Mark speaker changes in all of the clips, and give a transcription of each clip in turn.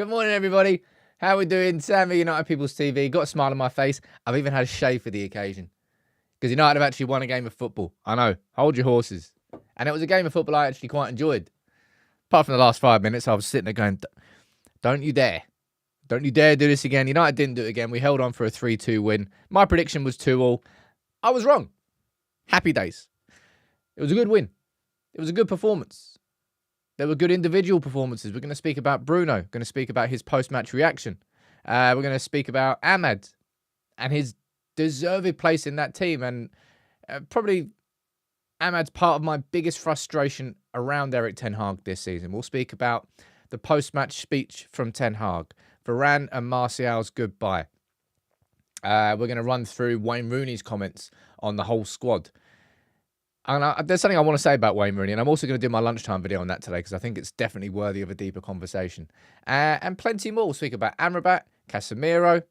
Speaker 1: Good morning, everybody. How we doing? Sammy, United People's TV. Got a smile on my face. I've even had a shave for the occasion. Because United have actually won a game of football. I know. Hold your horses. And it was a game of football I actually quite enjoyed. Apart from the last 5 minutes, I was sitting there going, don't you dare. Don't you dare do this again. United didn't do it again. We held on for a 3-2 win. My prediction was 2-2. I was wrong. Happy days. It was a good win. It was a good performance. There were good individual performances. We're going to speak about Bruno. We're going to speak about his post-match reaction. We're going to speak about Ahmad and his deserved place in that team. And probably Ahmad's part of my biggest frustration around Erik Ten Hag this season. We'll speak about the post-match speech from Ten Hag, Varane and Martial's goodbye. We're going to run through Wayne Rooney's comments on the whole squad. And there's something I want to say about Wayne Rooney, and I'm also going to do my lunchtime video on that today because I think it's definitely worthy of a deeper conversation. And plenty more. We'll speak about Amrabat, Casemiro,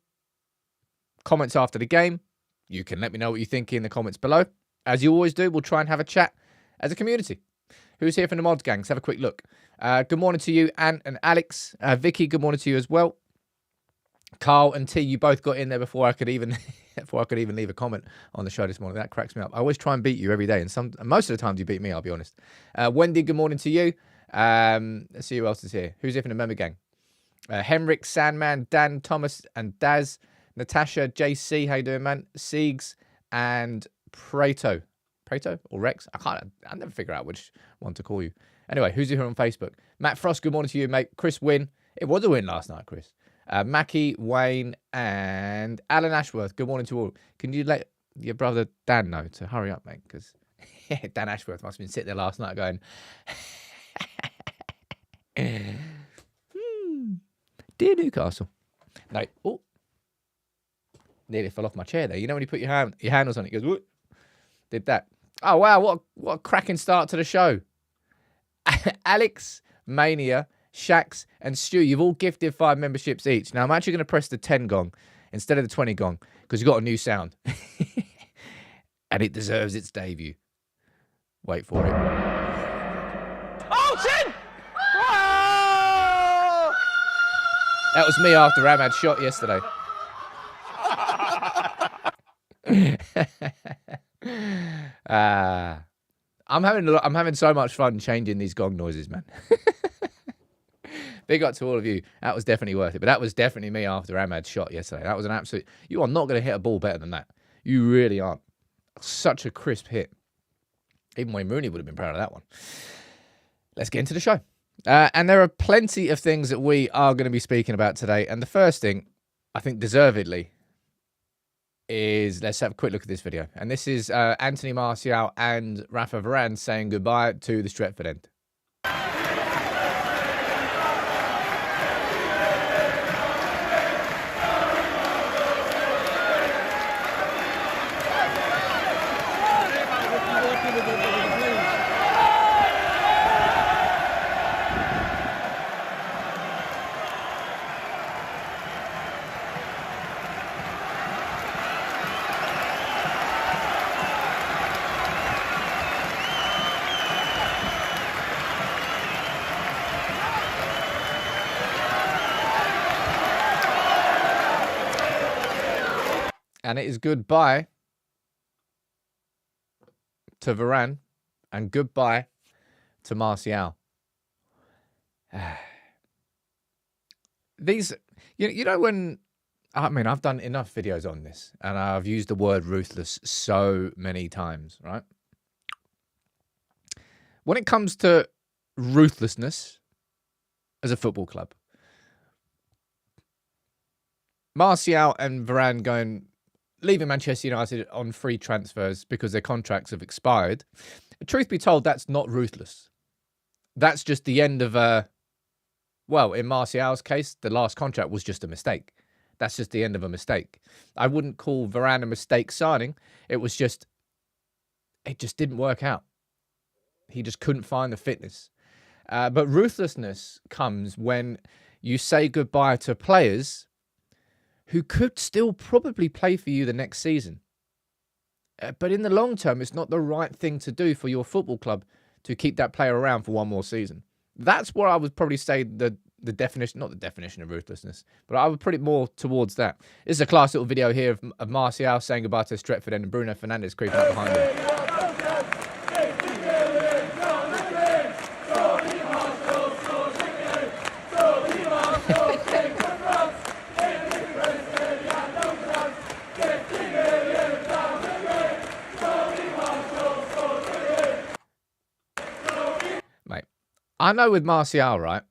Speaker 1: comments after the game. You can let me know what you think in the comments below. As you always do, we'll try and have a chat as a community. Who's here from the mods, gang? Let's have a quick look. Good morning to you, Ant and Alex. Vicky, good morning to you as well. Carl and T, you both got in there before I could even leave a comment on the show this morning. That cracks me up. I always try and beat you every day, and most of the times you beat me, I'll be honest. Wendy, good morning to you. Let's see who else is here. Who's here from the member gang? Henrik, Sandman, Dan, Thomas, and Daz. Natasha, JC, how you doing, man? Siegs and Prato. Prato or Rex? I never figure out which one to call you. Anyway, who's here on Facebook? Matt Frost, good morning to you, mate. Chris Wynn. It was a win last night, Chris. Mackie, Wayne, and Alan Ashworth. Good morning to all. Can you let your brother Dan know to hurry up, mate? Because Dan Ashworth must have been sitting there last night going, dear Newcastle. No, oh, nearly fell off my chair there. You know when you put your handles on it, it goes, whoop. Did that. Oh, wow, what a cracking start to the show. Alex, Mania, Shax, and Stu, you've all gifted 5 memberships each. Now, I'm actually going to press the 10 gong instead of the 20 gong because you've got a new sound. And it deserves its debut. Wait for it. Oh, 10! Oh! That was me after Ahmad's shot yesterday. I'm having so much fun changing these gong noises, man. Big up to all of you. That was definitely worth it. But that was definitely me after Ahmad's shot yesterday. That was an absolute... You are not going to hit a ball better than that. You really aren't. Such a crisp hit. Even Wayne Rooney would have been proud of that one. Let's get into the show. And there are plenty of things that we are going to be speaking about today. And the first thing, I think deservedly, is let's have a quick look at this video. And this is Antony, Martial and Rafa Varane saying goodbye to the Stretford end. And it is goodbye to Varane and goodbye to Martial. These, you know when, I mean, I've done enough videos on this and I've used the word ruthless so many times, right? When it comes to ruthlessness as a football club, Martial and Varane leaving Manchester United on free transfers because their contracts have expired. Truth be told, that's not ruthless. That's just the end of well, in Martial's case, the last contract was just a mistake. That's just the end of a mistake. I wouldn't call Varane a mistake signing. It just didn't work out. He just couldn't find the fitness. But ruthlessness comes when you say goodbye to players who could still probably play for you the next season. But in the long term, it's not the right thing to do for your football club to keep that player around for one more season. That's where I would probably say the the definition, not the definition of ruthlessness, but I would put it more towards that. This is a class little video here of Martial saying goodbye to Stretford and Bruno Fernandes creeping up behind him. Mate, I know with Martial, right?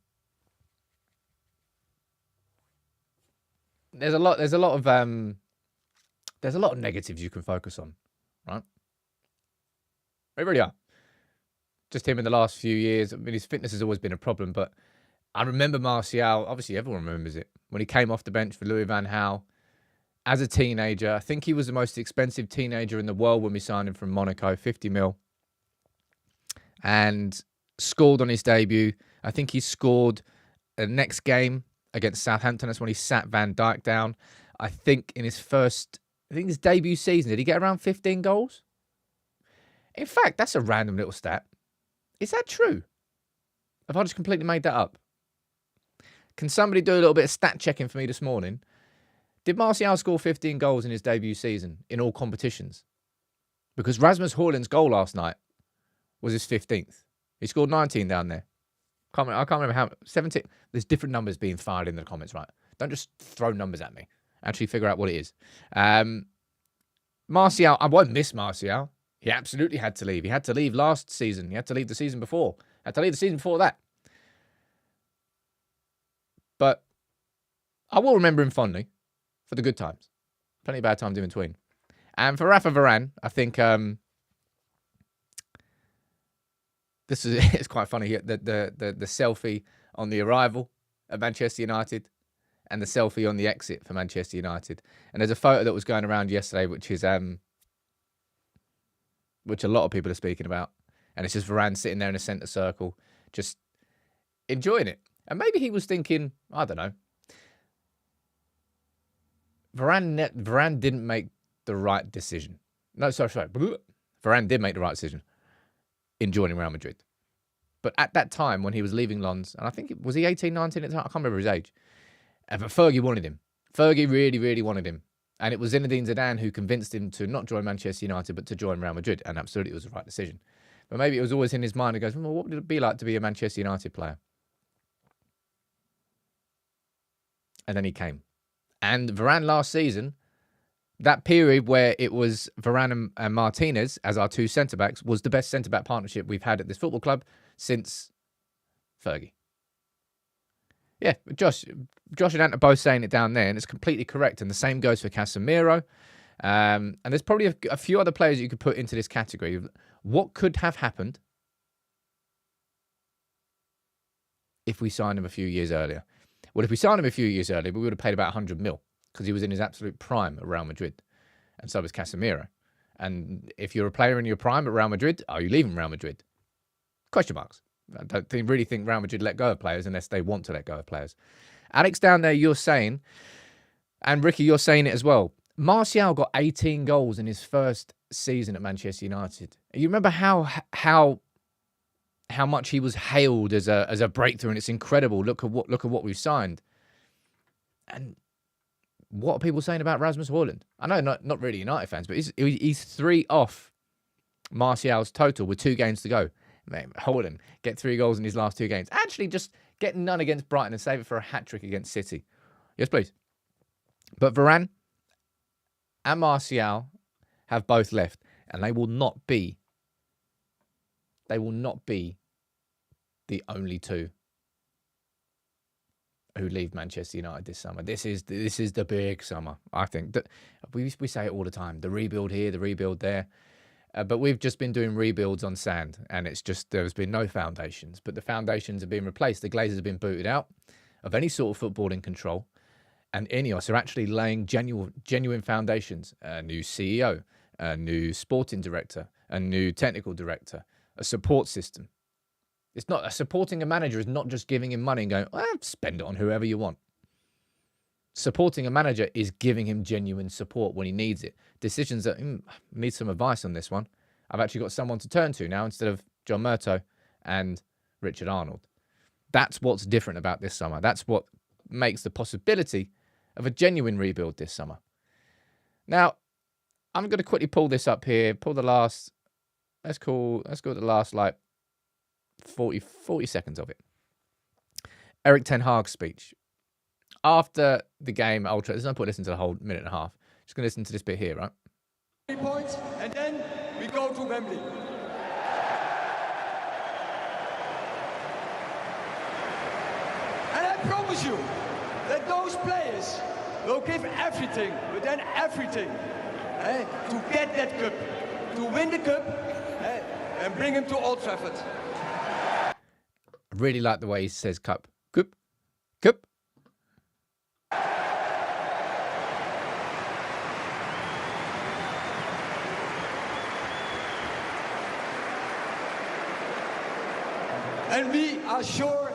Speaker 1: There's a lot of negatives you can focus on, right? They really are. Just him in the last few years. I mean, his fitness has always been a problem, but I remember Martial, obviously everyone remembers it, when he came off the bench for Louis van Gaal as a teenager. I think he was the most expensive teenager in the world when we signed him from Monaco, 50 mil. And scored on his debut. I think he scored the next game against Southampton. That's when he sat Van Dijk down. I think in his debut season, did he get around 15 goals? In fact, that's a random little stat. Is that true? Have I just completely made that up? Can somebody do a little bit of stat checking for me this morning? Did Martial score 15 goals in his debut season in all competitions? Because Rasmus Hojlund's goal last night was his 15th. He scored 19 down there. I can't remember how. 17. There's different numbers being fired in the comments, right? Don't just throw numbers at me. Actually figure out what it is. Martial, I won't miss Martial. He absolutely had to leave. He had to leave last season. He had to leave the season before. Had to leave the season before that. But I will remember him fondly for the good times. Plenty of bad times in between. And for Rafa Varane, I think it's quite funny. The selfie on the arrival at Manchester United and the selfie on the exit for Manchester United. And there's a photo that was going around yesterday, which a lot of people are speaking about. And it's just Varane sitting there in a centre circle, just enjoying it. And maybe he was thinking, I don't know, Varane didn't make the right decision. No, sorry. Varane did make the right decision in joining Real Madrid. But at that time, when he was leaving Lens, and I think, was he 18, 19 at the time? I can't remember his age. But Fergie wanted him. Fergie really, really wanted him. And it was Zinedine Zidane who convinced him to not join Manchester United, but to join Real Madrid. And absolutely it was the right decision. But maybe it was always in his mind. He goes, well, what would it be like to be a Manchester United player? And then he came. And Varane last season, that period where it was Varane and Martinez as our two centre-backs was the best centre-back partnership we've had at this football club since Fergie. Yeah, Josh and Ant are both saying it down there, and it's completely correct. And the same goes for Casemiro. And there's probably a few other players you could put into this category. What could have happened if we signed him a few years earlier? Well, if we signed him a few years earlier, we would have paid about 100 mil because he was in his absolute prime at Real Madrid. And so was Casemiro. And if you're a player in your prime at Real Madrid, are you leaving Real Madrid? Question marks. I don't really think Real Madrid let go of players unless they want to let go of players. Alex, down there, you're saying, and Ricky, you're saying it as well, Martial got 18 goals in his first season at Manchester United. You remember how much he was hailed as a breakthrough, and it's incredible. Look at what we've signed. And what are people saying about Rasmus Hojlund? I know not really United fans, but he's 3 off Martial's total with 2 games to go. Mate, Hojlund get 3 goals in his last 2 games. Actually, just get none against Brighton and save it for a hat-trick against City. Yes, please. But Varane and Martial have both left, and they will not be the only 2 who leave Manchester United this summer. This is the big summer. I think that we say it all the time. The rebuild here, the rebuild there. But we've just been doing rebuilds on sand, and it's just there's been no foundations. But the foundations have been replaced. The glazers have been booted out of any sort of footballing control, and INEOS are actually laying genuine foundations. A new CEO, a new sporting director, a new technical director, a support system. It's not supporting a manager is not just giving him money and going, spend it on whoever you want. Supporting a manager is giving him genuine support when he needs it. Decisions that need some advice on this one. I've actually got someone to turn to now instead of John Murto and Richard Arnold. That's what's different about this summer. That's what makes the possibility of a genuine rebuild this summer. Now, I'm going to quickly pull this up here. Pull the last, let's go to the last like 40 seconds of it. Erik Ten Hag's speech. After the game at Old Trafford, there's no point listening to the whole minute and a half. Just going to listen to this bit here, right?
Speaker 2: 3 points, and then we go to Wembley. And I promise you that those players will give everything, but then everything, to get that cup, to win the cup, and bring him to Old Trafford.
Speaker 1: I really like the way he says cup. Cup. Cup.
Speaker 2: And we are sure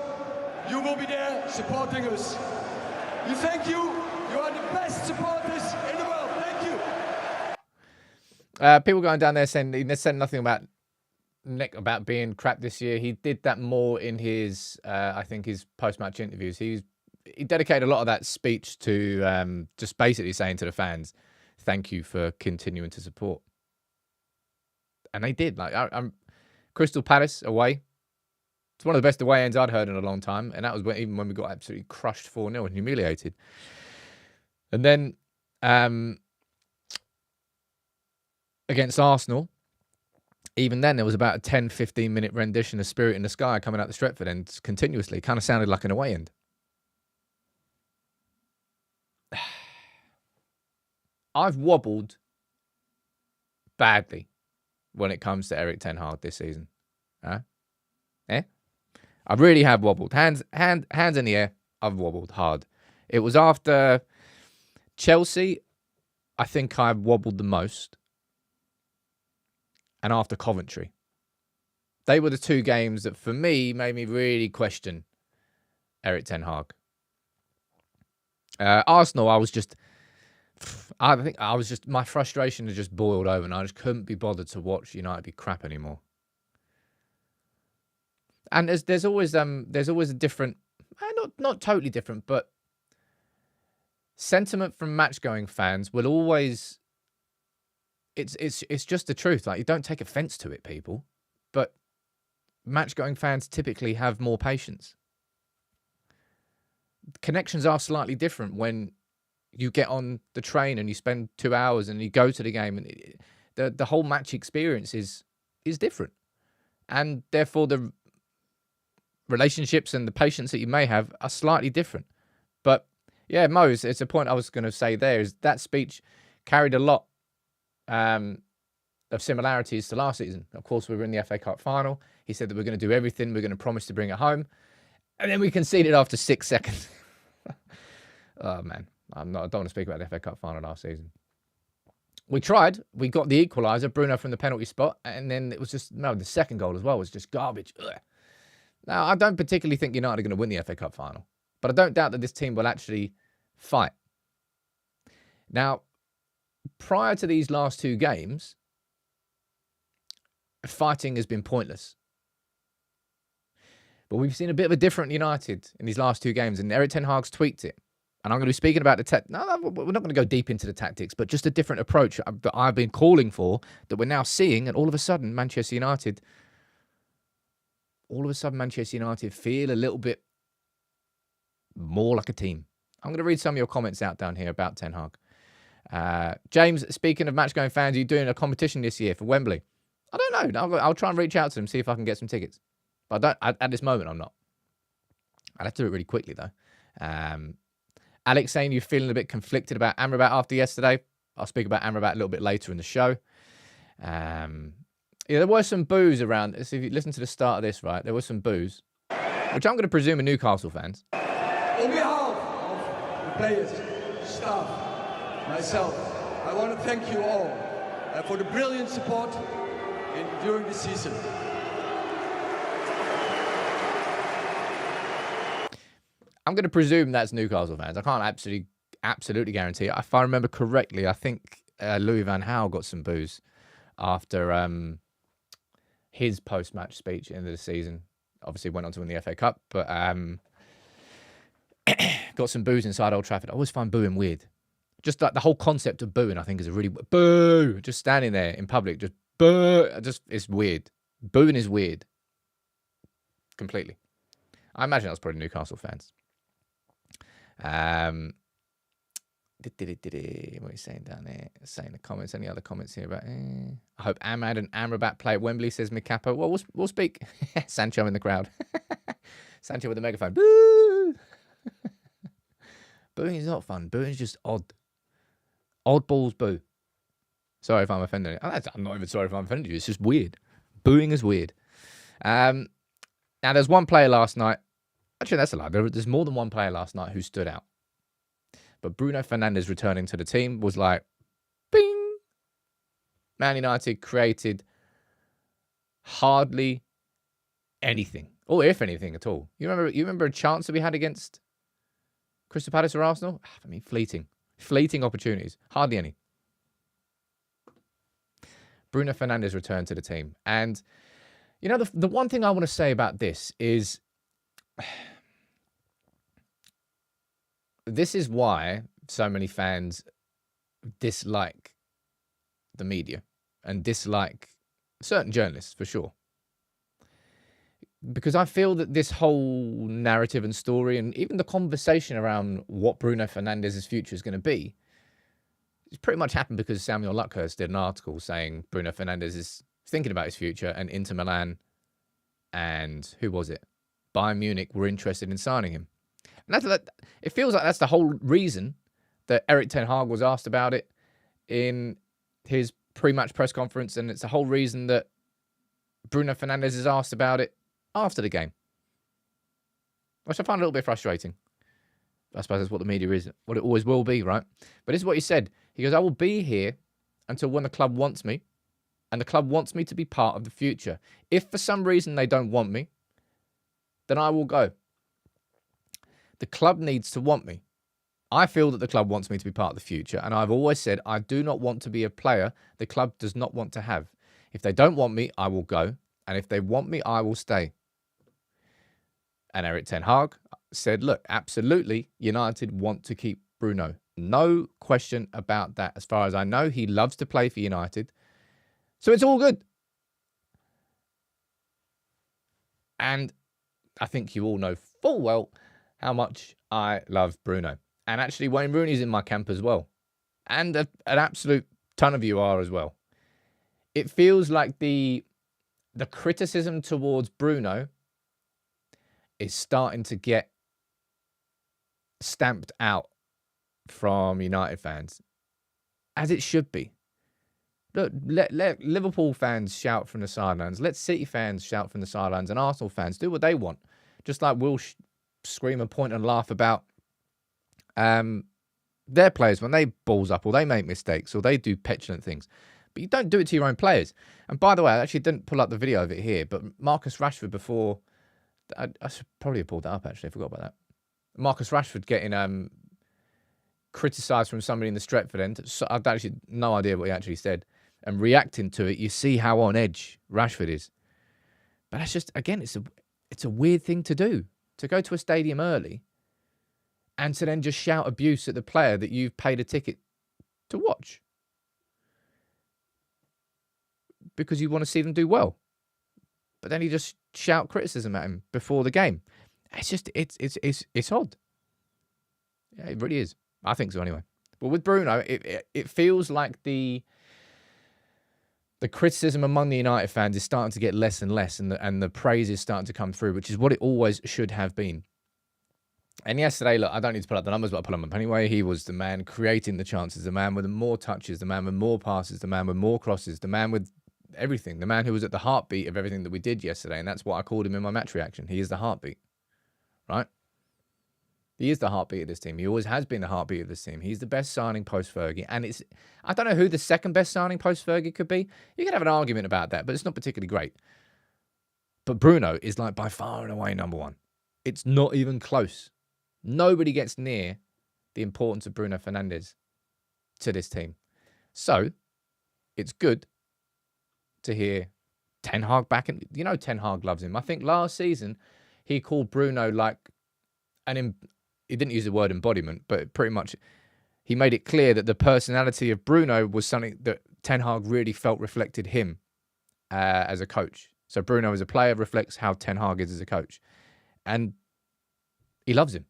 Speaker 2: you will be there supporting us. We thank you. You are the best supporters in the world. Thank you.
Speaker 1: People going down there saying he said nothing about being crap this year. He did that more in his, I think, his post-match interviews. He dedicated a lot of that speech to just basically saying to the fans, "Thank you for continuing to support." And they did. Like I'm Crystal Palace away. It's one of the best away ends I'd heard in a long time, and that was even when we got absolutely crushed 4-0 and humiliated. And then against Arsenal, even then there was about a 10-15 minute rendition of Spirit in the Sky coming out the Stretford end continuously. Kind of sounded like an away end. I've wobbled badly when it comes to Erik Ten Hag this season. I really have wobbled. Hands in the air, I've wobbled hard. It was after Chelsea, I think I wobbled the most. And after Coventry. They were the two games that, for me, made me really question Erik Ten Hag. Arsenal, my frustration had just boiled over and I just couldn't be bothered to watch United be crap anymore. And there's always a different, not totally different, but sentiment from match-going fans will always. It's just the truth. Like, you don't take offense to it, people, but match-going fans typically have more patience. Connections are slightly different when you get on the train and you spend 2 hours and you go to the game, and the whole match experience is different, and therefore the relationships and the patience that you may have are slightly different. But yeah, Mo, it's a point I was going to say there, is that speech carried a lot of similarities to last season. Of course, we were in the FA Cup final. He said that we're going to do everything. We're going to promise to bring it home. And then we conceded after 6 seconds. Oh, man. I don't want to speak about the FA Cup final last season. We tried. We got the equaliser, Bruno from the penalty spot. And then it was just, the second goal as well was just garbage. Ugh. Now, I don't particularly think United are going to win the FA Cup final. But I don't doubt that this team will actually fight. Now, prior to these last two games, fighting has been pointless. But we've seen a bit of a different United in these last two games, and Erik Ten Hag's tweaked it. And I'm going to be speaking about no, we're not going to go deep into the tactics, but just a different approach that I've been calling for, that we're now seeing, and all of a sudden, Manchester United feel a little bit more like a team. I'm going to read some of your comments out down here about Ten Hag. James, speaking of match-going fans, are you doing a competition this year for Wembley? I don't know. I'll try and reach out to them, see if I can get some tickets. But at this moment, I'm not. I'd have to do it really quickly, though. Alex saying you're feeling a bit conflicted about Amrabat after yesterday. I'll speak about Amrabat a little bit later in the show. Yeah, there were some boos around. So if you listen to the start of this, right, there were some boos, which I'm going to presume are Newcastle fans.
Speaker 2: On behalf of the players, staff, myself, I want to thank you all for the brilliant support during the season.
Speaker 1: I'm going to presume that's Newcastle fans. I can't absolutely guarantee it. If I remember correctly, I think Louis van Gaal got some boos after his post-match speech at the end of the season. Obviously went on to win the FA Cup, but got some boos inside Old Trafford. I always find booing weird. Just like the whole concept of booing, I think is a really boo. Just standing there in public, just boo. It's weird. Booing is weird. Completely. I imagine that was probably Newcastle fans. What are you saying down there? Saying the comments. Any other comments here about? I hope Ahmad and Amrabat play at Wembley, says Mikapo. Well, we'll speak. Sancho in the crowd. Sancho with a megaphone. Boo! Booing is not fun. Booing is just odd. Oddballs boo. Sorry if I'm offending you. I'm not even sorry if I'm offending you. It's just weird. Booing is weird. Now, there's one player last night. Actually, that's a lie. There's more than one player last night who stood out. But Bruno Fernandes returning to the team was like, bing! Man United created hardly anything. Or if anything at all. You remember a chance that we had against Crystal Palace or Arsenal? I mean, fleeting. Fleeting opportunities. Hardly any. Bruno Fernandes returned to the team. And, you know, the one thing I want to say about this is, this is why so many fans dislike the media and dislike certain journalists, for sure. Because I feel that this whole narrative and story and even the conversation around what Bruno Fernandes' future is going to be, it's pretty much happened because Samuel Luckhurst did an article saying Bruno Fernandes is thinking about his future and Inter Milan and who was it? Bayern Munich were interested in signing him. And it feels like that's the whole reason that Erik Ten Hag was asked about it in his pre-match press conference, and it's the whole reason that Bruno Fernandes is asked about it after the game, which I find a little bit frustrating. I suppose that's what the media is, what it always will be, right? But this is what he said. He goes, I will be here until when the club wants me, and the club wants me to be part of the future. If for some reason they don't want me, then I will go. The club needs to want me. I feel that the club wants me to be part of the future, and I've always said I do not want to be a player the club does not want to have. If they don't want me, I will go, and if they want me, I will stay. And Erik Ten Hag said, look, absolutely, United want to keep Bruno. No question about that. As far as I know, he loves to play for United. So it's all good. And I think you all know full well how much I love Bruno. And actually, Wayne Rooney's in my camp as well. And an absolute ton of you are as well. It feels like the criticism towards Bruno is starting to get stamped out from United fans, as it should be. Look, let Liverpool fans shout from the sidelines. Let City fans shout from the sidelines, and Arsenal fans do what they want. Just like we'll scream and point and laugh about their players when they balls up or they make mistakes or they do petulant things. But you don't do it to your own players. And by the way, I actually didn't pull up the video of it here, but Marcus Rashford before... I should probably have pulled that up, actually. I forgot about that. Marcus Rashford getting criticised from somebody in the Stretford end. So I've actually no idea what he actually said. And reacting to it, you see how on edge Rashford is. But that's just, again, it's a weird thing to do. To go to a stadium early and to then just shout abuse at the player that you've paid a ticket to watch. Because you want to see them do well. But then you just shout criticism at him before the game. It's just, it's odd. Yeah, it really is. I think so anyway. But with Bruno, it feels like the criticism among the United fans is starting to get less and less, and the praise is starting to come through, which is what it always should have been. And yesterday, look, I don't need to put up the numbers, but I put them up anyway. He was the man creating the chances, the man with more touches, the man with more passes, the man with more crosses, the man with everything, the man who was at the heartbeat of everything that we did yesterday, and that's what I called him in my match reaction. He is the heartbeat, right? He is the heartbeat of this team. He always has been the heartbeat of this team. He's the best signing post-Fergie, and I don't know who the second best signing post-Fergie could be. You could have an argument about that, but it's not particularly great. But Bruno is like by far and away number one. It's not even close. Nobody gets near the importance of Bruno Fernandes to this team. So, it's good to hear Ten Hag back, and Ten Hag loves him. I think last season he called Bruno like he didn't use the word embodiment, but pretty much he made it clear that the personality of Bruno was something that Ten Hag really felt reflected him as a coach. So Bruno as a player reflects how Ten Hag is as a coach. And he loves him.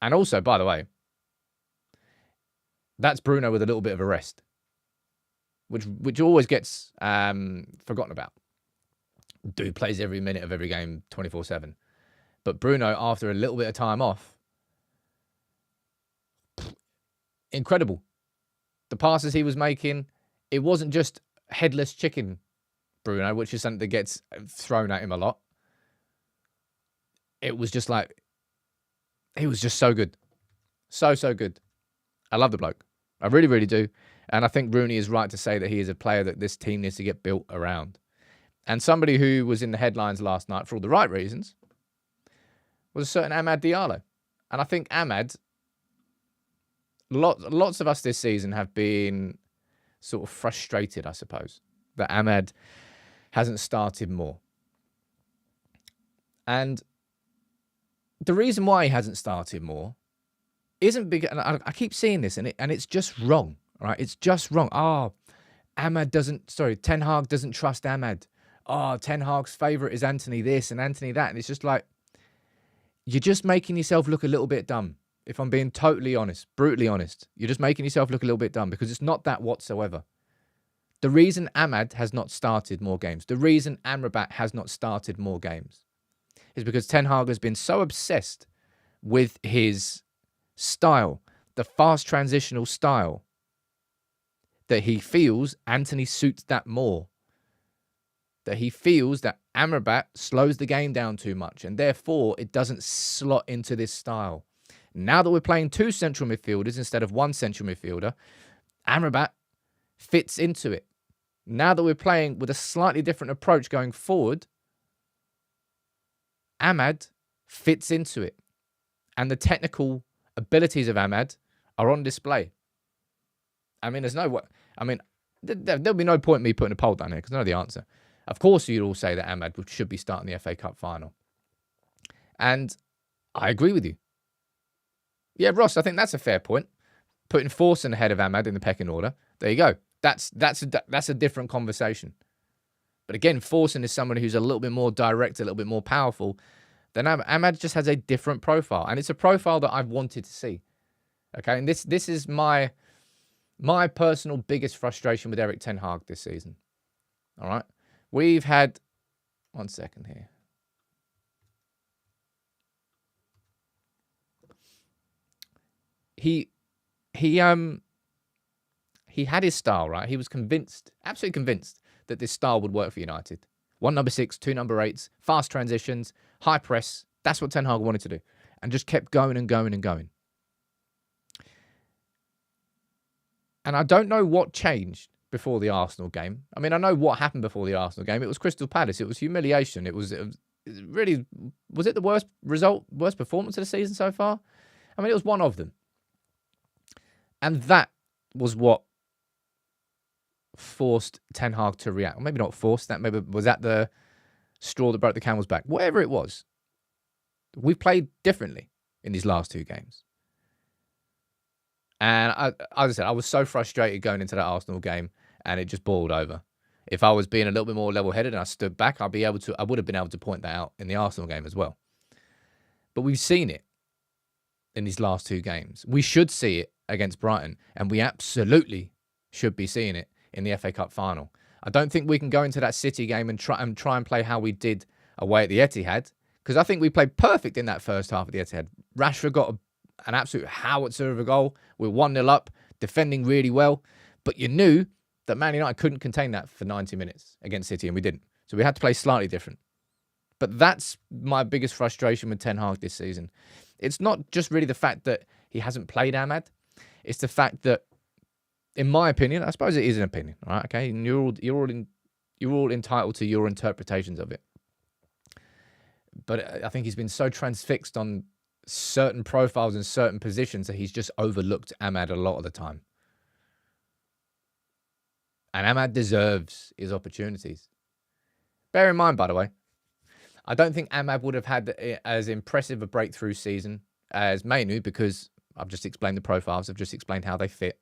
Speaker 1: And also, by the way, that's Bruno with a little bit of a rest, which always gets forgotten about. Dude plays every minute of every game 24/7. But Bruno, after a little bit of time off, incredible. The passes he was making, it wasn't just headless chicken Bruno, which is something that gets thrown at him a lot. It was just like, he was just so good. So good. I love the bloke. I really, really do. And I think Rooney is right to say that he is a player that this team needs to get built around. And somebody who was in the headlines last night for all the right reasons was a certain Amad Diallo. And I think Amad, lots of us this season have been sort of frustrated, I suppose, that Amad hasn't started more. And the reason why he hasn't started more isn't big. And I keep seeing this, and it's just wrong, right? It's just wrong. Ten Hag doesn't trust Amad. Ten Hag's favourite is Antony this and Antony that. And it's just like, you're just making yourself look a little bit dumb. If I'm being totally honest, brutally honest, you're just making yourself look a little bit dumb, because it's not that whatsoever. The reason Amad has not started more games, the reason Amrabat has not started more games, is because Ten Hag has been so obsessed with his style, the fast transitional style, that he feels Antony suits that more. That he feels that Amrabat slows the game down too much, and therefore it doesn't slot into this style. Now that we're playing two central midfielders instead of one central midfielder, Amrabat fits into it. Now that we're playing with a slightly different approach going forward, Amad fits into it. And the technical abilities of Amad are on display. I mean, there'll be no point in me putting a poll down here, because I know the answer. Of course, you'd all say that Amad should be starting the FA Cup final. And I agree with you. Yeah, Ross, I think that's a fair point. Putting Forson ahead of Amad in the pecking order. There you go. That's a different conversation. But again, Forson is someone who's a little bit more direct, a little bit more powerful than Amad. Amad just has a different profile. And it's a profile that I've wanted to see. Okay, and this is my personal biggest frustration with Erik Ten Hag this season. All right? We've had... One second here. He had his style, right? He was convinced, absolutely convinced, that this style would work for United. 1 number 6, 2 number 8s, fast transitions, high press. That's what Ten Hag wanted to do. And just kept going and going and going. And I don't know what changed before the Arsenal game. I mean, I know what happened before the Arsenal game. It was Crystal Palace. It was humiliation. It was really... Was it the worst performance of the season so far? I mean, it was one of them. And that was what forced Ten Hag to react. Or maybe not forced. Was that the straw that broke the camel's back? Whatever it was. We've played differently in these last 2 games. And as I said, I was so frustrated going into that Arsenal game, and it just boiled over. If I was being a little bit more level-headed and I stood back, I would have been able to point that out in the Arsenal game as well. But we've seen it in these last 2 games. We should see it against Brighton, and we absolutely should be seeing it in the FA Cup final. I don't think we can go into that City game and try and play how we did away at the Etihad, because I think we played perfect in that first half of the Etihad. Rashford got an absolute howitzer of a goal. We're 1-0 up, defending really well, but you knew that Man United couldn't contain that for 90 minutes against City, and we didn't. So we had to play slightly different. But that's my biggest frustration with Ten Hag this season. It's not just really the fact that he hasn't played Amad. It's the fact that, in my opinion, I suppose it is an opinion, right? Okay, and you're all entitled to your interpretations of it. But I think he's been so transfixed on certain profiles and certain positions that he's just overlooked Amad a lot of the time. And Amad deserves his opportunities. Bear in mind, by the way, I don't think Amad would have had as impressive a breakthrough season as Mainu, because I've just explained the profiles. I've just explained how they fit.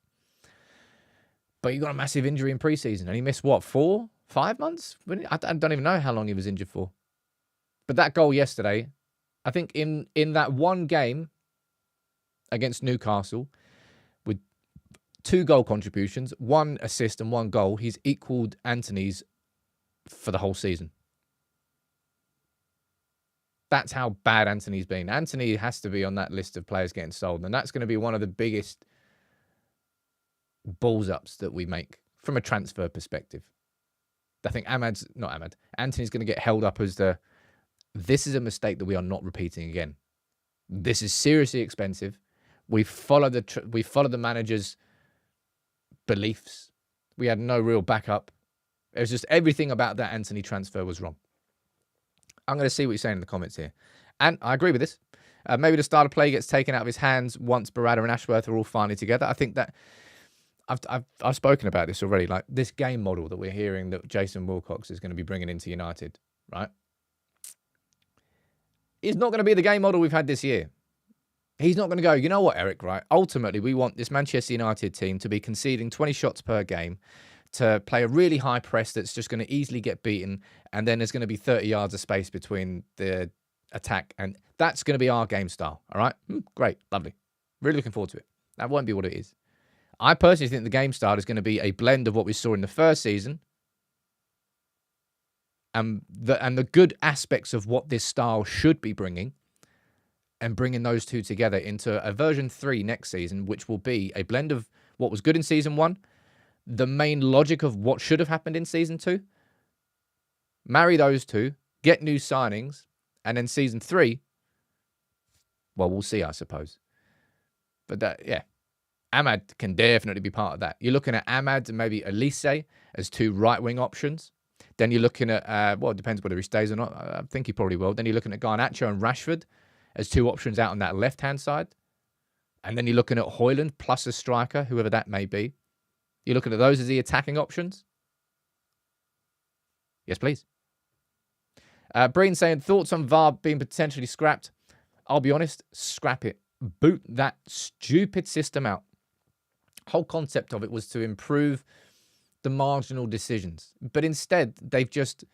Speaker 1: But he got a massive injury in pre-season, and he missed, what, 4, 5 months? I don't even know how long he was injured for. But that goal yesterday, I think in that one game against Newcastle, with 2 goal contributions, 1 assist and 1 goal, he's equalled Antony's for the whole season. That's how bad Antony's been. Antony has to be on that list of players getting sold, and that's going to be one of the biggest balls ups that we make from a transfer perspective. I think Antony's going to get held up as this is a mistake that we are not repeating again. This is seriously expensive. We follow the manager's beliefs. We had no real backup. It was just everything about that Antony transfer was wrong. I'm going to see what you're saying in the comments here. And I agree with this. Maybe the start of play gets taken out of his hands once Barada and Ashworth are all finally together. I think that I've spoken about this already. Like this game model that we're hearing that Jason Wilcox is going to be bringing into United, right? It's not going to be the game model we've had this year. He's not going to go, you know what, Erik, right? Ultimately, we want this Manchester United team to be conceding 20 shots per game, to play a really high press that's just going to easily get beaten, and then there's going to be 30 yards of space between the attack, and that's going to be our game style, all right? Great, lovely. Really looking forward to it. That won't be what it is. I personally think the game style is going to be a blend of what we saw in the first season and the good aspects of what this style should be bringing, and bringing those two together into a version 3 next season, which will be a blend of what was good in season 1, the main logic of what should have happened in season 2, marry those two, get new signings, and then season 3, well, we'll see, I suppose. But that, yeah, Amad can definitely be part of that. You're looking at Amad and maybe Elise as 2 right-wing options. Then you're looking at, well, it depends whether he stays or not. I think he probably will. Then you're looking at Garnacho and Rashford as 2 options out on that left-hand side. And then you're looking at Hojlund plus a striker, whoever that may be. You're looking at those as the attacking options? Yes, please. Breen saying, thoughts on VAR being potentially scrapped? I'll be honest, scrap it. Boot that stupid system out. Whole concept of it was to improve the marginal decisions. But instead, they've just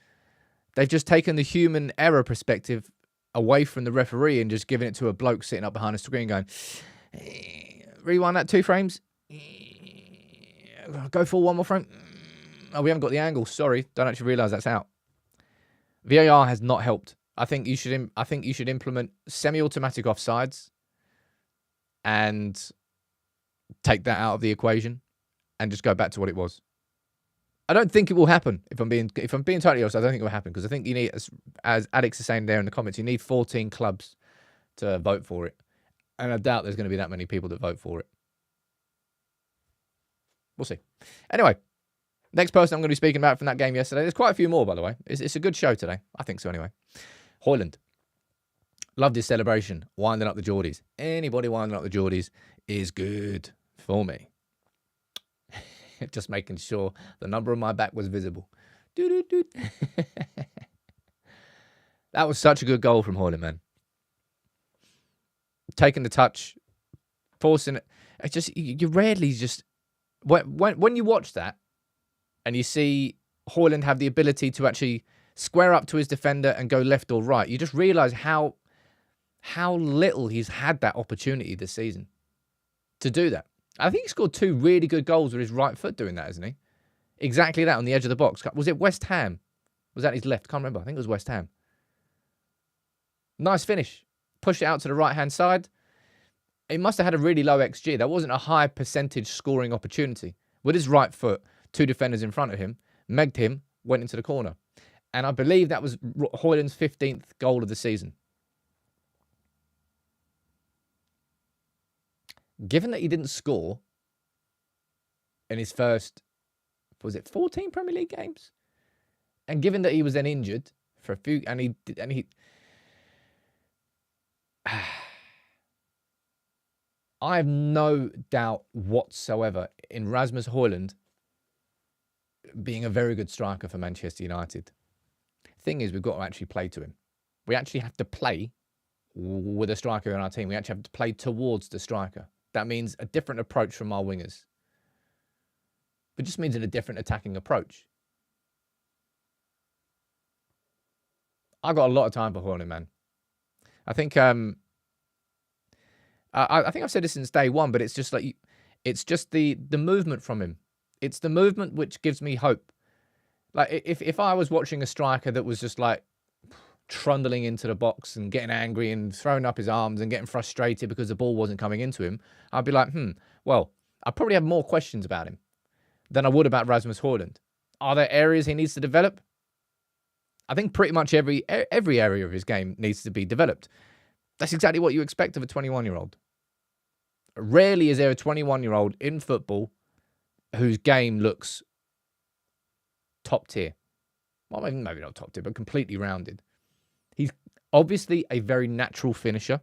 Speaker 1: taken the human error perspective away from the referee and just given it to a bloke sitting up behind a screen going, rewind that 2 frames. Go for 1 more frame. Oh, we haven't got the angle. Sorry. Don't actually realise that's out. VAR has not helped. I think you should implement semi-automatic offsides and take that out of the equation and just go back to what it was. I don't think it will happen. If I'm being totally honest, I don't think it will happen, because I think you need, as Alex is saying there in the comments, you need 14 clubs to vote for it, and I doubt there's going to be that many people that vote for it. We'll see. Anyway, next person I'm going to be speaking about from that game yesterday. There's quite a few more, by the way. It's a good show today. I think so, anyway. Hojlund. Loved his celebration. Winding up the Geordies. Anybody winding up the Geordies is good for me. Just making sure the number on my back was visible. That was such a good goal from Hojlund, man. Taking the touch, forcing it. It's just, you rarely just... When you watch that and you see Hojlund have the ability to actually square up to his defender and go left or right, you just realise how little he's had that opportunity this season to do that. I think he scored 2 really good goals with his right foot doing that, isn't he? Exactly that, on the edge of the box. Was it West Ham? Was that his left? Can't remember. I think it was West Ham. Nice finish. Push it out to the right-hand side. He must have had a really low XG. That wasn't a high percentage scoring opportunity. With his right foot, 2 defenders in front of him, megged him, went into the corner. And I believe that was Hojlund's 15th goal of the season. Given that he didn't score in his first, was it 14 Premier League games? And given that he was then injured for a few, and he I have no doubt whatsoever in Rasmus Hojlund being a very good striker for Manchester United. thing is, we've got to actually play to him. We actually have to play with a striker in our team. We actually have to play towards the striker. That means a different approach from our wingers. It just means a different attacking approach. I've got a lot of time for Hojlund, man. I think I think I've said this since day one, but it's just like it's just the movement from him. It's the movement which gives me hope. Like if I was watching a striker that was just like trundling into the box and getting angry and throwing up his arms and getting frustrated because the ball wasn't coming into him, I'd be like, well, I probably have more questions about him than I would about Rasmus Hojlund. Are there areas he needs to develop? I think pretty much every area of his game needs to be developed. That's exactly what you expect of a 21-year-old. Rarely is there a 21-year-old in football whose game looks top tier. Well, maybe not top tier, but completely rounded. He's obviously a very natural finisher.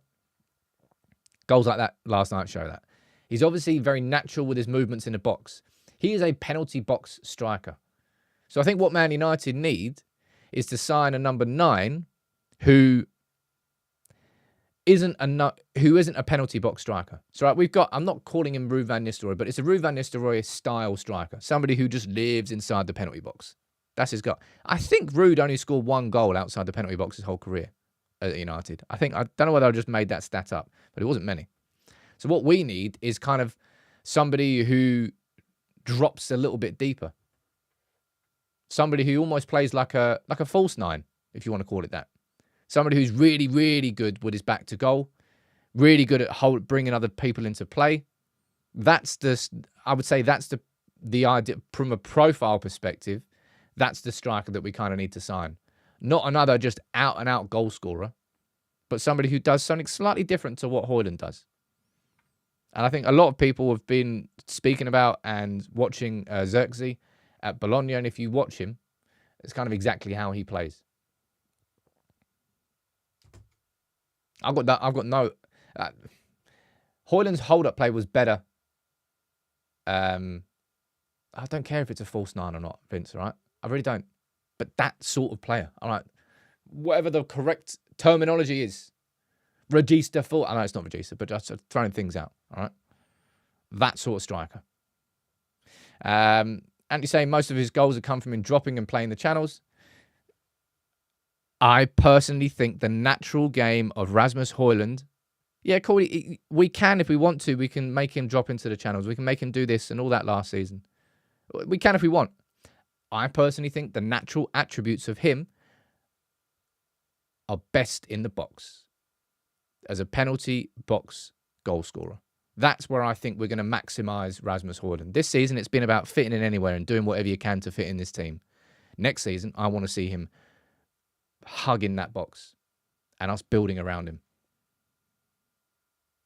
Speaker 1: Goals like that last night show that. He's obviously very natural with his movements in the box. He is a penalty box striker. So I think what Man United need is to sign a number 9 who isn't a penalty box striker. So we've got, I'm not calling him Ruud van Nistelrooy, but it's a Ruud van Nistelrooy style striker. Somebody who just lives inside the penalty box. That's his goal. I think Ruud only scored 1 goal outside the penalty box his whole career at United. I don't know whether I just made that stat up, but it wasn't many. So what we need is kind of somebody who drops a little bit deeper. Somebody who almost plays like a false 9, if you want to call it that. Somebody who's really, really good with his back to goal, really good at bringing other people into play. I would say that's the idea from a profile perspective. That's the striker that we kind of need to sign. Not another just out-and-out goal scorer, but somebody who does something slightly different to what Hojlund does. And I think a lot of people have been speaking about and watching Xerxes at Bologna, and if you watch him, it's kind of exactly how he plays. Hojlund's hold-up play was better. I don't care if it's a false 9 or not, Vince, all right? I really don't. But that sort of player, all right? Whatever the correct terminology is. Regista full. I know it's not Regista, but just throwing things out, all right? That sort of striker. Antony saying most of his goals have come from him dropping and playing the channels. I personally think the natural game of Rasmus Hojlund, yeah, cool. We can, if we want to, we can make him drop into the channels. We can make him do this and all that last season. We can if we want. I personally think the natural attributes of him are best in the box as a penalty box goal scorer. That's where I think we're going to maximise Rasmus Hojlund. This season, it's been about fitting in anywhere and doing whatever you can to fit in this team. Next season, I want to see him hugging that box and us building around him.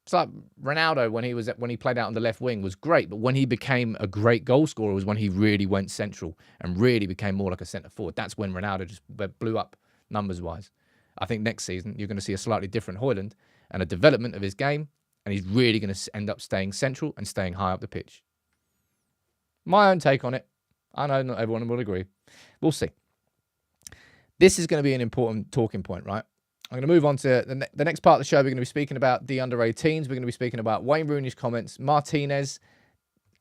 Speaker 1: It's like Ronaldo when he played out on the left wing was great, but when he became a great goal scorer was when he really went central and really became more like a centre forward. That's when Ronaldo just blew up numbers-wise. I think next season you're going to see a slightly different Hojlund and a development of his game, and he's really going to end up staying central and staying high up the pitch. My own take on it. I know not everyone will agree. We'll see. This is going to be an important talking point, right? I'm going to move on to the next part of the show. We're going to be speaking about the under-18s. We're going to be speaking about Wayne Rooney's comments, Martinez,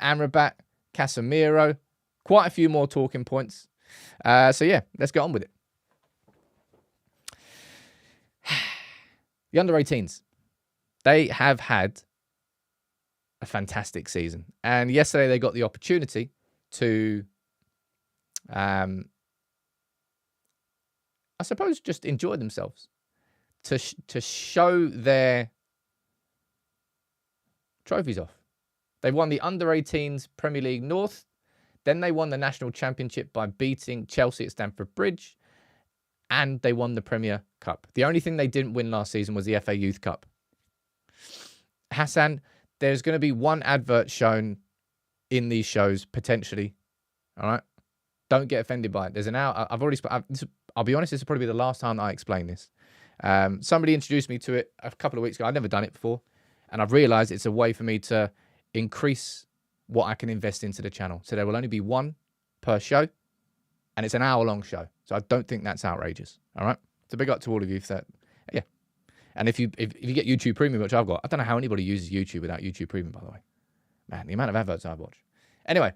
Speaker 1: Amrabat, Casemiro, quite a few more talking points. So yeah, let's get on with it. The under-18s. They have had a fantastic season. And yesterday they got the opportunity to, I suppose, just enjoy themselves. To show their trophies off. They won the under-18s Premier League North. Then they won the National Championship by beating Chelsea at Stamford Bridge. And they won the Premier Cup. The only thing they didn't win last season was the FA Youth Cup. Hassan, there's going to be one advert shown in these shows, potentially. All right? Don't get offended by it. There's an hour. I'll be honest, this will probably be the last time that I explain this. Somebody introduced me to it a couple of weeks ago. I'd never done it before. And I've realized it's a way for me to increase what I can invest into the channel. So there will only be one per show. And it's an hour-long show. So I don't think that's outrageous. All right. So big up to all of you for that. Yeah. And if you get YouTube Premium, which I've got, I don't know how anybody uses YouTube without YouTube Premium, by the way. Man, the amount of adverts I watch. Anyway,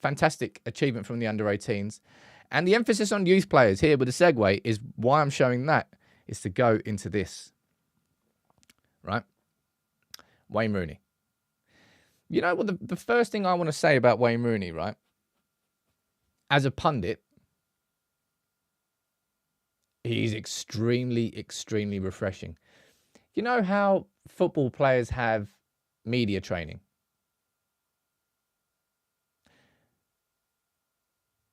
Speaker 1: fantastic achievement from the under-18s. And the emphasis on youth players here with the segue is why I'm showing that is to go into this. Right? Wayne Rooney. You know what? The first thing I want to say about Wayne Rooney, right? As a pundit, he's extremely, extremely refreshing. You know how football players have media training?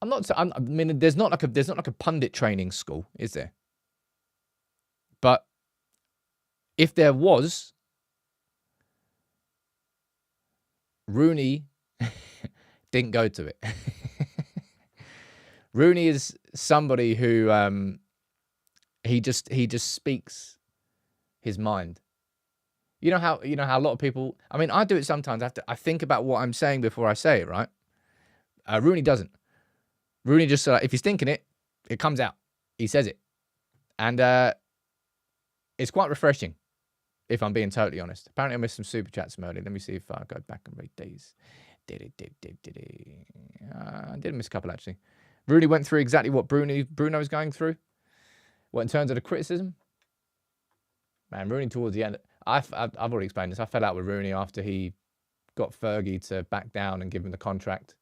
Speaker 1: I mean, there's not like a pundit training school, is there? But if there was, Rooney didn't go to it. Rooney is somebody who he just speaks his mind. You know how a lot of people. I mean, I do it sometimes. I think about what I'm saying before I say it. Right? Rooney doesn't. Rooney just if he's thinking it, it comes out. He says it, and it's quite refreshing. If I'm being totally honest. Apparently, I missed some super chats from earlier. Let me see if I go back and read these. I did miss a couple actually. Rooney went through exactly what Bruno was going through. What in terms of the criticism? Man, Rooney towards the end. I've already explained this. I fell out with Rooney after he got Fergie to back down and give him the contract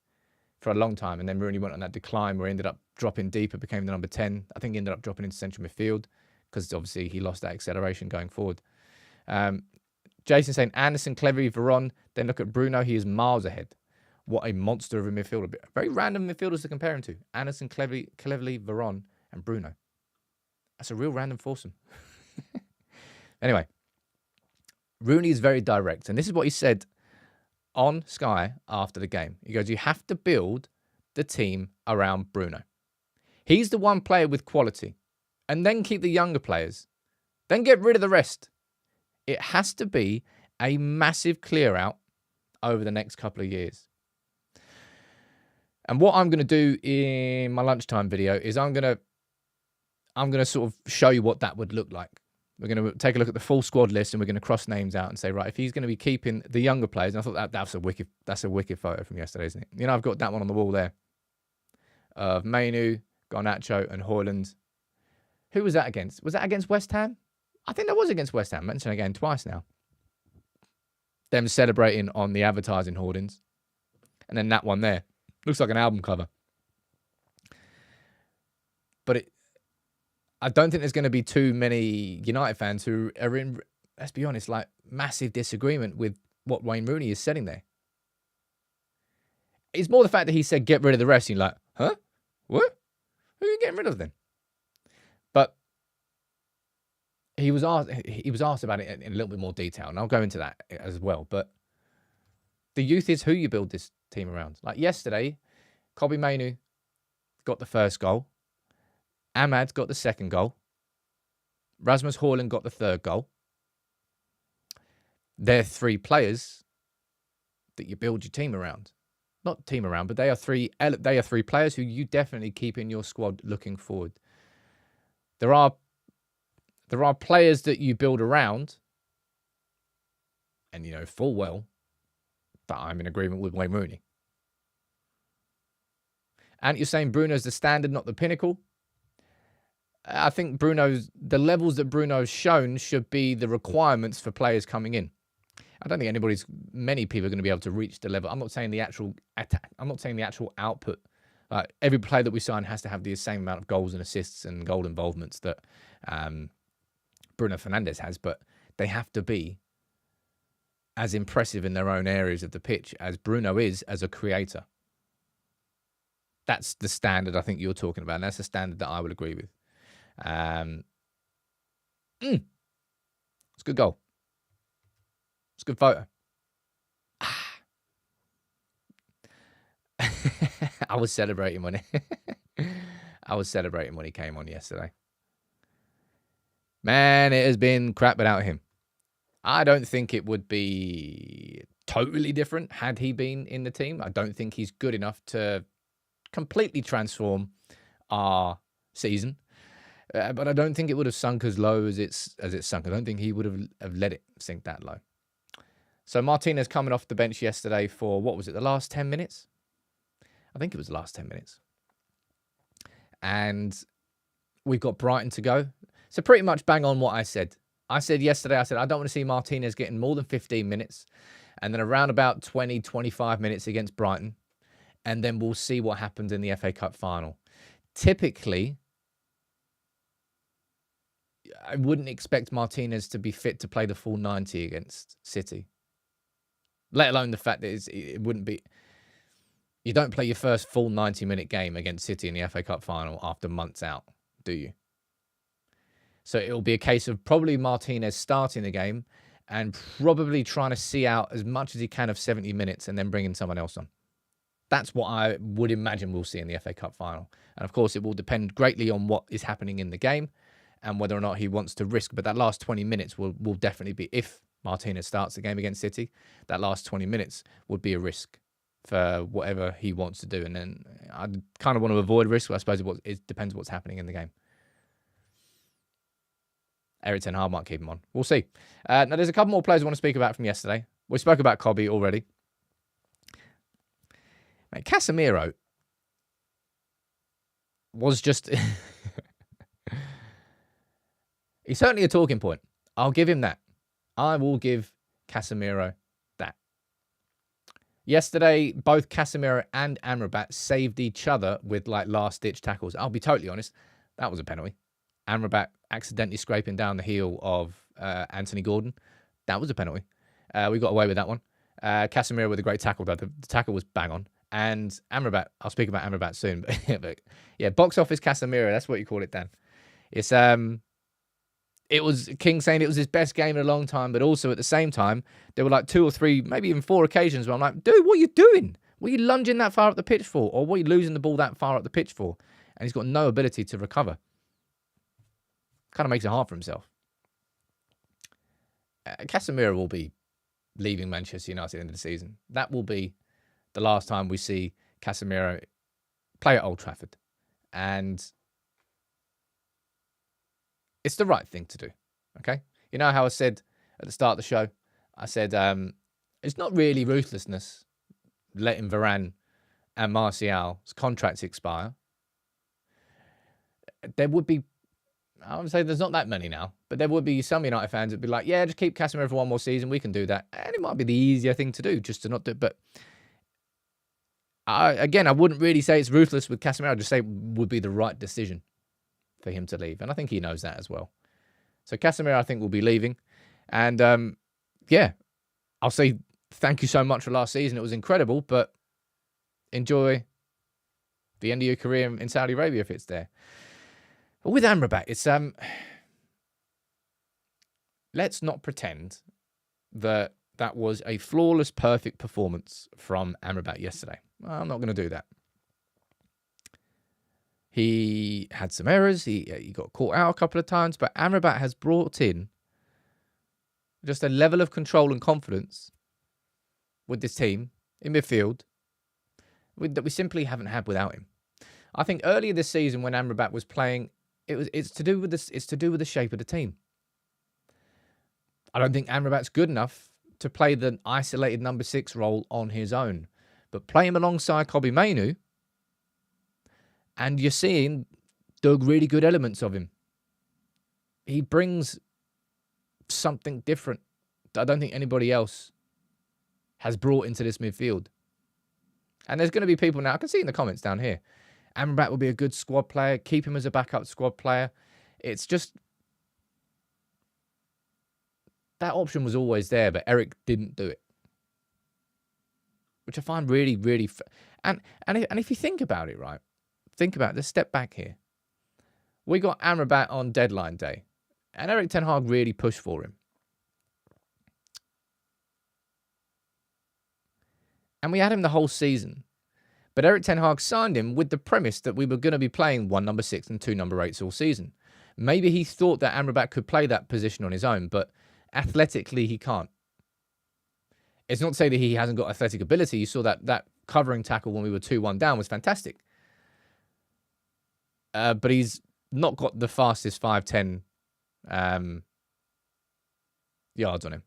Speaker 1: for a long time, and then Rooney went on that decline where he ended up dropping deeper, became the number 10. I think he ended up dropping into central midfield because obviously he lost that acceleration going forward. Jason saying Anderson, Cleverly, Varane. Then look at Bruno. He is miles ahead. What a monster of a midfielder. Very random midfielders to compare him to. Anderson, Cleverly, Varane, and Bruno. That's a real random foursome. Anyway, Rooney is very direct. And this is what he said on Sky after the game. He goes, you have to build the team around Bruno. He's the one player with quality. And then keep the younger players. Then get rid of the rest. It has to be a massive clear out over the next couple of years. And what I'm going to do in my lunchtime video is I'm going to sort of show you what that would look like. We're going to take a look at the full squad list and we're going to cross names out and say, right, if he's going to be keeping the younger players, and I thought that's a wicked photo from yesterday, isn't it? You know, I've got that one on the wall there of Mainu, Garnacho, and Hojlund. Who was that against? Was that against West Ham? I think that was against West Ham. Mentioned again twice now. Them celebrating on the advertising hoardings. And then that one there. Looks like an album cover. But I don't think there's going to be too many United fans who are in, let's be honest, like massive disagreement with what Wayne Rooney is setting there. It's more the fact that he said, get rid of the rest. You're like, huh? What? Who are you getting rid of then? But he was asked about it in a little bit more detail, and I'll go into that as well. But the youth is who you build this team around. Like yesterday, Kobbie Mainoo got the first goal. Ahmad got the second goal. Rasmus Hojlund got the third goal. They're three players that you build your team around. Not team around, but they are three players who you definitely keep in your squad looking forward. There are players that you build around, and you know full well that I'm in agreement with Wayne Rooney. And you're saying Bruno's the standard, not the pinnacle. I think the levels that Bruno's shown should be the requirements for players coming in. I don't think many people are going to be able to reach the level. I'm not saying the actual output. Every player that we sign has to have the same amount of goals and assists and goal involvements that Bruno Fernandes has, but they have to be as impressive in their own areas of the pitch as Bruno is as a creator. That's the standard I think you're talking about, and that's the standard that I would agree with. It's a good goal. It's a good photo. I was celebrating when he came on yesterday. Man, it has been crap without him. I don't think it would be totally different had he been in the team. I don't think he's good enough to completely transform our season. But I don't think it would have sunk as low as it's sunk. I don't think he would have let it sink that low. So Martinez coming off the bench yesterday for, what was it, the last 10 minutes? I think it was the last 10 minutes. And we've got Brighton to go. So pretty much bang on what I said. I said yesterday, I don't want to see Martinez getting more than 15 minutes. And then around about 20, 25 minutes against Brighton. And then we'll see what happens in the FA Cup final. Typically, I wouldn't expect Martinez to be fit to play the full 90 against City. Let alone the fact that it wouldn't be... You don't play your first full 90-minute game against City in the FA Cup final after months out, do you? So it'll be a case of probably Martinez starting the game and probably trying to see out as much as he can of 70 minutes and then bringing someone else on. That's what I would imagine we'll see in the FA Cup final. And of course, it will depend greatly on what is happening in the game and whether or not he wants to risk. But that last 20 minutes will definitely be, if Martinez starts the game against City, that last 20 minutes would be a risk for whatever he wants to do. And then I kind of want to avoid risk, but I suppose it depends what's happening in the game. Erik Ten Hag might keep him on. We'll see. Now, there's a couple more players I want to speak about from yesterday. We spoke about Kobe already. Mate, Casemiro was just... He's certainly a talking point. I'll give him that. I will give Casemiro that. Yesterday, both Casemiro and Amrabat saved each other with like last-ditch tackles. I'll be totally honest, that was a penalty. Amrabat accidentally scraping down the heel of Antony Gordon. That was a penalty. We got away with that one. Casemiro with a great tackle, though. The tackle was bang on. And Amrabat, I'll speak about Amrabat soon. But yeah, box office Casemiro, that's what you call it, Dan. It's it was King saying it was his best game in a long time, but also at the same time, there were like 2 or 3, maybe even 4 occasions where I'm like, dude, what are you doing? What are you lunging that far up the pitch for? Or what are you losing the ball that far up the pitch for? And he's got no ability to recover. Kind of makes it hard for himself. Casemiro will be leaving Manchester United at the end of the season. That will be the last time we see Casemiro play at Old Trafford. And it's the right thing to do, okay? You know how I said at the start of the show, I said it's not really ruthlessness letting Varane and Martial's contracts expire. There would be, I would say there's not that many now, but there would be some United fans that would be like, yeah, just keep Casemiro for one more season. We can do that. And it might be the easier thing to do, just to not do it. But I wouldn't really say it's ruthless with Casemiro. I'd just say it would be the right decision for him to leave. And I think he knows that as well. So Casemiro, I think, will be leaving. And yeah, I'll say thank you so much for last season. It was incredible, but enjoy the end of your career in Saudi Arabia if it's there. But with Amrabat, it's let's not pretend that was a flawless, perfect performance from Amrabat yesterday. Well, I'm not going to do that. He had some errors. He got caught out a couple of times, but Amrabat has brought in just a level of control and confidence with this team in midfield that we simply haven't had without him. I think earlier this season when Amrabat was playing, it's to do with this. It's to do with the shape of the team. I don't think Amrabat's good enough to play the isolated number 6 role on his own, but play him alongside Kobe Mainoo, and you're seeing the really good elements of him. He brings something different that I don't think anybody else has brought into this midfield. And there's going to be people now, I can see in the comments down here, Amrabat will be a good squad player, keep him as a backup squad player. It's just, that option was always there, but Erik didn't do it. Which I find really, really... And if you think about it, right? Think about it. Let's step back here. We got Amrabat on deadline day. And Erik Ten Hag really pushed for him. And we had him the whole season. But Erik Ten Hag signed him with the premise that we were going to be playing 1 number 6 and 2 number 8s all season. Maybe he thought that Amrabat could play that position on his own, but athletically he can't. It's not to say that he hasn't got athletic ability. You saw that covering tackle when we were 2-1 down was fantastic. but he's not got the fastest 5'10" yards on him.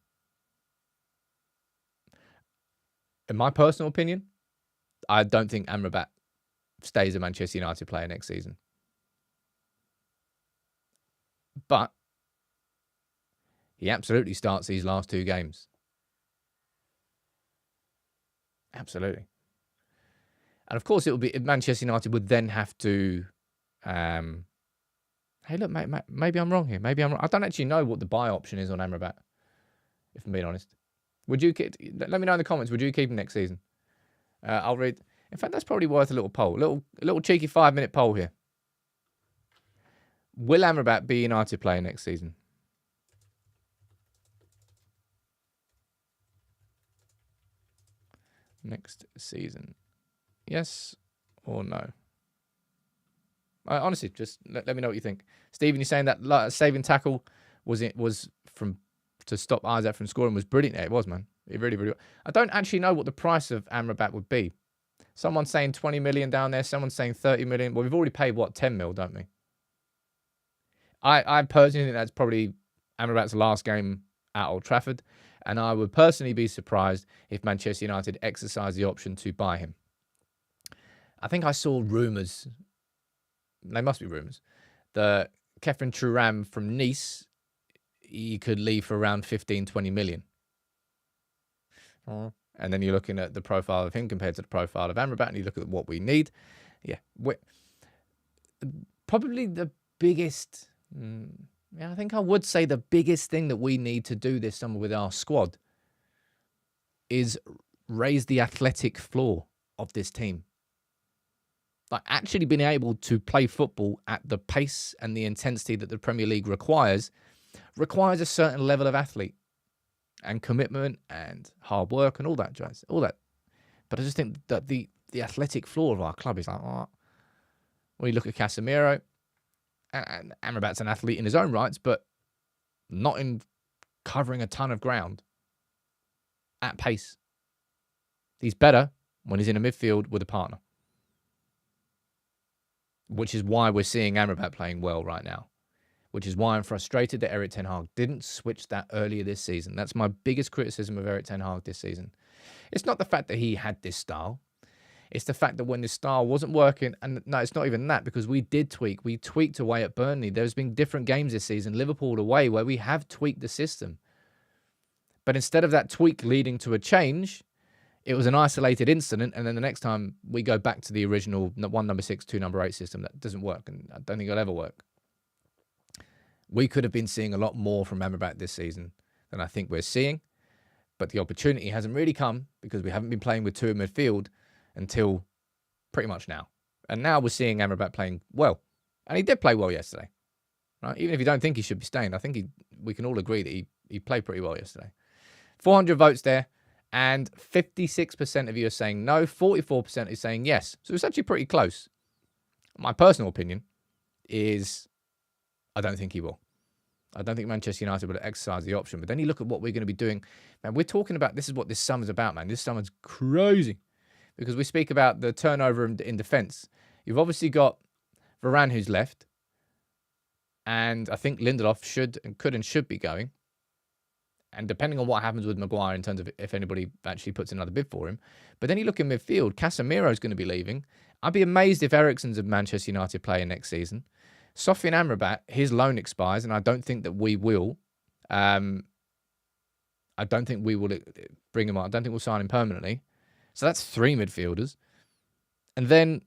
Speaker 1: In my personal opinion, I don't think Amrabat stays a Manchester United player next season. But he absolutely starts these last 2 games. Absolutely. And of course, it would be Manchester United would then have to. Hey, look, mate, maybe I'm wrong here. Maybe I'm wrong. I don't actually know what the buy option is on Amrabat, if I'm being honest. Would you let me know in the comments? Would you keep him next season? I'll read. In fact, that's probably worth a little poll. A little cheeky 5-minute poll here. Will Amrabat be a United player next season? Next season. Yes or no? Honestly, just let me know what you think. Stephen, you're saying that saving tackle was to stop Isaac from scoring was brilliant. Yeah, it was, man. It really, really. I don't actually know what the price of Amrabat would be. Someone's saying 20 million down there. Someone's saying 30 million. Well, we've already paid, what, 10 mil, don't we? I personally think that's probably Amrabat's last game at Old Trafford. And I would personally be surprised if Manchester United exercise the option to buy him. I think I saw rumours. They must be rumours. The Kefren Thuram from Nice, he could leave for around 15, 20 million. And then you're looking at the profile of him compared to the profile of Amrabat, and you look at what we need. Yeah, probably the biggest. I think I would say the biggest thing that we need to do this summer with our squad is raise the athletic floor of this team. Like actually being able to play football at the pace and the intensity that the Premier League requires a certain level of athlete and commitment and hard work and all that jazz, all that. But I just think that the athletic floor of our club is like, oh. When you look at Casemiro, and Amrabat's an athlete in his own rights, but not in covering a ton of ground at pace. He's better when he's in a midfield with a partner. Which is why we're seeing Amrabat playing well right now. Which is why I'm frustrated that Erik ten Hag didn't switch that earlier this season. That's my biggest criticism of Erik ten Hag this season. It's not the fact that he had this style. It's the fact that when this style wasn't working, and no, it's not even that, because we did tweak. We tweaked away at Burnley. There's been different games this season, Liverpool away, where we have tweaked the system. But instead of that tweak leading to a change, it was an isolated incident, and then the next time we go back to the original 1 number 6, 2 number 8 system. That doesn't work, and I don't think it'll ever work. We could have been seeing a lot more from Amrabat this season than I think we're seeing, but the opportunity hasn't really come because we haven't been playing with 2 in midfield until pretty much now. And now we're seeing Amrabat playing well. And he did play well yesterday. Right? Even if you don't think he should be staying, I think we can all agree that he played pretty well yesterday. 400 votes there, and 56% of you are saying no, 44% is saying yes. So it's actually pretty close. My personal opinion is I don't think he will. I don't think Manchester United will exercise the option. But then you look at what we're going to be doing. Man, we're talking about, this is what this summer's about, man. This summer's crazy. Because we speak about the turnover in defence. You've obviously got Varane who's left. And I think Lindelof could and should be going. And depending on what happens with Maguire in terms of if anybody actually puts another bid for him. But then you look in midfield, Casemiro's going to be leaving. I'd be amazed if Eriksen's a Manchester United player next season. Sofian Amrabat, his loan expires, and I don't think that we will. I don't think we will bring him on. I don't think we'll sign him permanently. So that's 3 midfielders. And then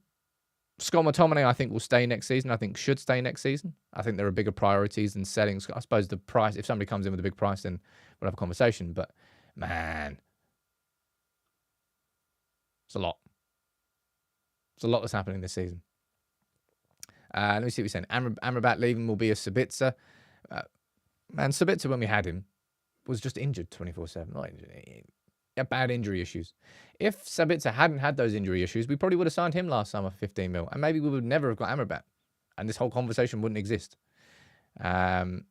Speaker 1: Scott McTominay, I think, will stay next season. I think should stay next season. I think there are bigger priorities than selling. I suppose the price, if somebody comes in with a big price, then we'll have a conversation. But, man, it's a lot. It's a lot that's happening this season. Let me see what you're saying. Amrabat leaving will be a Sabitzer. Man, Sabitzer, when we had him, was just injured 24/7. Not injured. He had bad injury issues. If Sabitzer hadn't had those injury issues, we probably would have signed him last summer for 15 mil. And maybe we would never have got Amrabat. And this whole conversation wouldn't exist. Andy's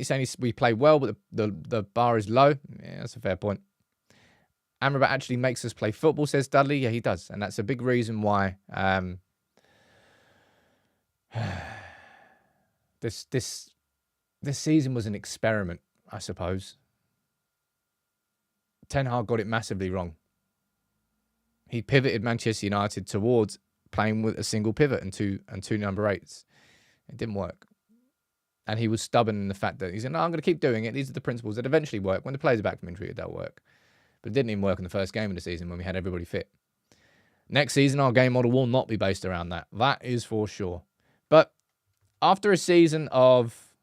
Speaker 1: saying we play well, but the bar is low. Yeah, that's a fair point. Amrabat actually makes us play football, says Dudley. Yeah, he does. And that's a big reason why This season was an experiment, I suppose. Ten Hag got it massively wrong. He pivoted Manchester United towards playing with a single pivot and two number 8s. It didn't work. And he was stubborn in the fact that he said, no, I'm going to keep doing it. These are the principles that eventually work. When the players are back from injury, they'll work. But it didn't even work in the first game of the season when we had everybody fit. Next season, our game model will not be based around that. That is for sure. But after a season of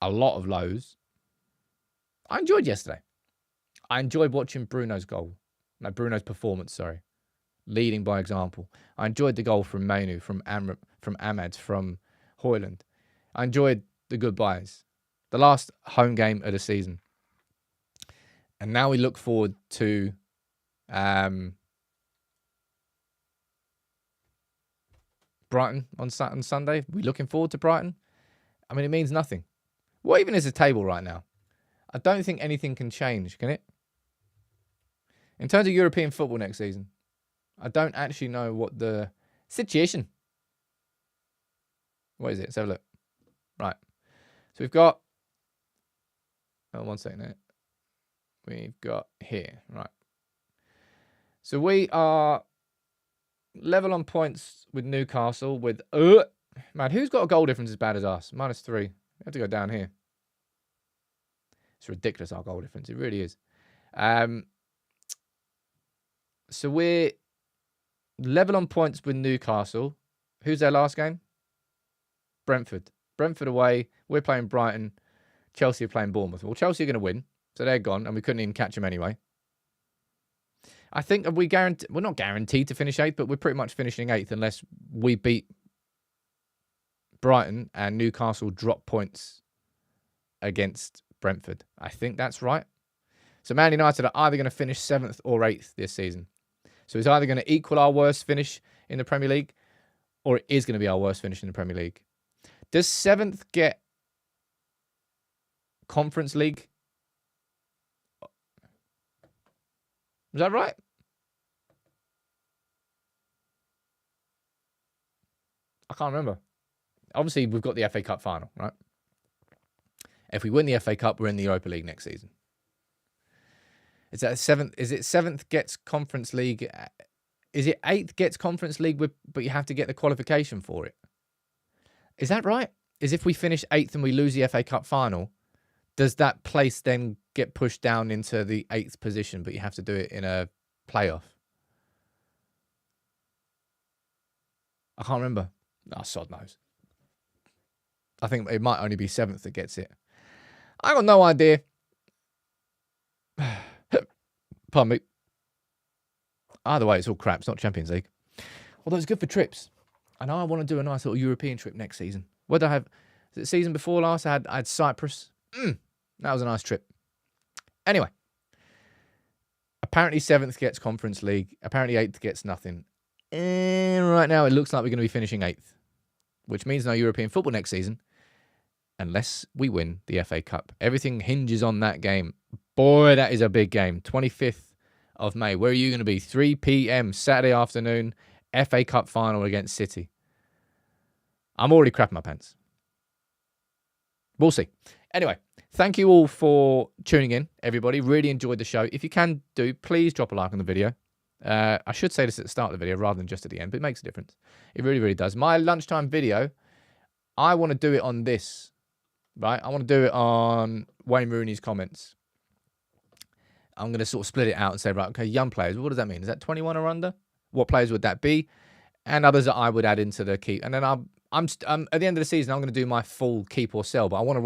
Speaker 1: a lot of lows, I enjoyed yesterday. I enjoyed watching Bruno's performance, leading by example. I enjoyed the goal from Manu, from Ahmed, from Hojlund. I enjoyed the goodbyes. The last home game of the season. And now we look forward to Brighton on Sunday. We're looking forward to Brighton. I mean, it means nothing. What even is the table right now? I don't think anything can change, can it? In terms of European football next season, I don't actually know what the situation. What is it? Let's have a look. Right. So we've got... Oh, 1 second there. We've got here. Right. So we are level on points with Newcastle with... man, who's got a goal difference as bad as us? -3. We have to go down here. It's ridiculous, our goal difference. It really is. So we're level on points with Newcastle. Who's their last game? Brentford. Brentford away. We're playing Brighton. Chelsea are playing Bournemouth. Well, Chelsea are going to win. So they're gone, and we couldn't even catch them anyway. I think we're not guaranteed to finish 8th, but we're pretty much finishing 8th unless we beat Brighton and Newcastle drop points against Brentford. I think that's right. So Man United are either going to finish 7th or 8th this season. So it's either going to equal our worst finish in the Premier League or it is going to be our worst finish in the Premier League. Does 7th get Conference League? Is that right? I can't remember. Obviously, we've got the FA Cup final, right? If we win the FA Cup, we're in the Europa League next season. Is it 7th gets Conference League? Is it 8th gets Conference League, but you have to get the qualification for it? Is that right? Is if we finish 8th and we lose the FA Cup final, does that place then get pushed down into the 8th position, but you have to do it in a playoff? I can't remember. Oh, sod knows. I think it might only be 7th that gets it. I got no idea. Pardon me. Either way, it's all crap. It's not Champions League. Although it's good for trips. I know I want to do a nice little European trip next season. What did I have? Was it season before last? I had Cyprus. That was a nice trip. Anyway. Apparently 7th gets Conference League. Apparently 8th gets nothing. And right now it looks like we're going to be finishing 8th. Which means no European football next season. Unless we win the FA Cup. Everything hinges on that game. Boy, that is a big game. 25th of May. Where are you going to be? 3 p.m. Saturday afternoon. FA Cup final against City. I'm already crapping my pants. We'll see. Anyway, thank you all for tuning in, everybody. Really enjoyed the show. If you can please drop a like on the video. I should say this at the start of the video rather than just at the end, but it makes a difference. It really, really does. My lunchtime video, I want to do it on this, right? I want to do it on Wayne Rooney's comments. I'm going to sort of split it out and say, right, okay, young players, what does that mean? Is that 21 or under? What players would that be? And others that I would add into the keep. And then I'm at the end of the season, I'm going to do my full keep or sell, but I want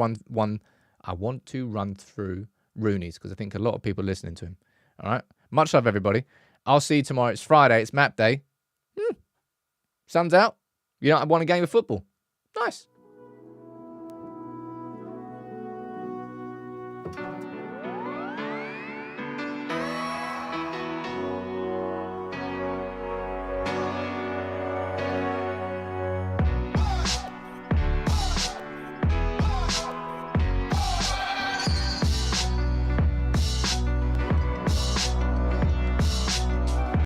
Speaker 1: to run through Rooney's because I think a lot of people are listening to him. All right. Much love, everybody. I'll see you tomorrow. It's Friday. It's map day. Sun's out. You don't want a game of football. Nice.